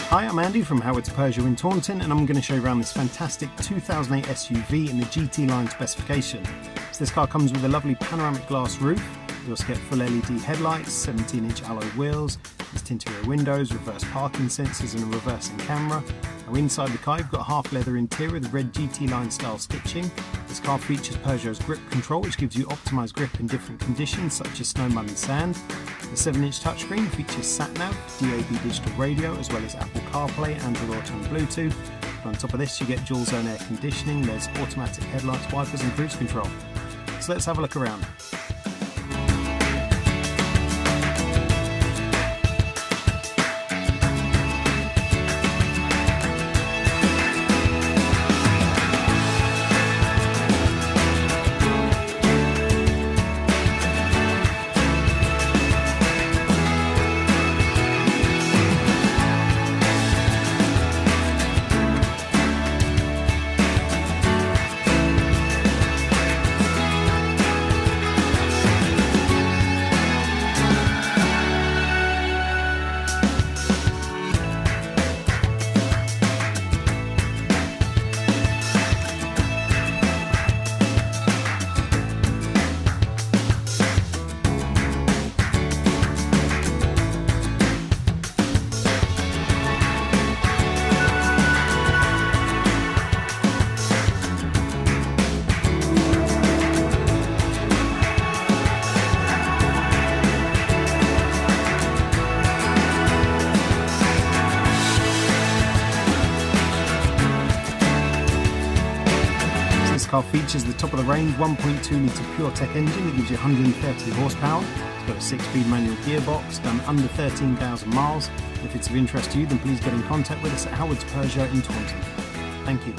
Hi, I'm Andy from Howard's Peugeot in Taunton, and I'm going to show you around this fantastic 2008 SUV in the GT line specification. So this car comes with a lovely panoramic glass roof. You also get full LED headlights, 17-inch alloy wheels, there's tinted rear windows, reverse parking sensors and a reversing camera. Now inside the car you've got a half leather interior with red GT line style stitching. This car features Peugeot's grip control, which gives you optimised grip in different conditions such as snow, mud and sand. The 7-inch touchscreen features sat-nav, DAB digital radio as well as Apple CarPlay, Android Auto and Bluetooth. And on top of this you get dual zone air conditioning, there's automatic headlights, wipers and cruise control. So let's have a look around. This car features the top of the range 1.2 litre PureTech engine that gives you 130 horsepower. It's got a 6-speed manual gearbox, done under 13,000 miles. If it's of interest to you, then please get in contact with us at Howard's Peugeot in Taunton. Thank you.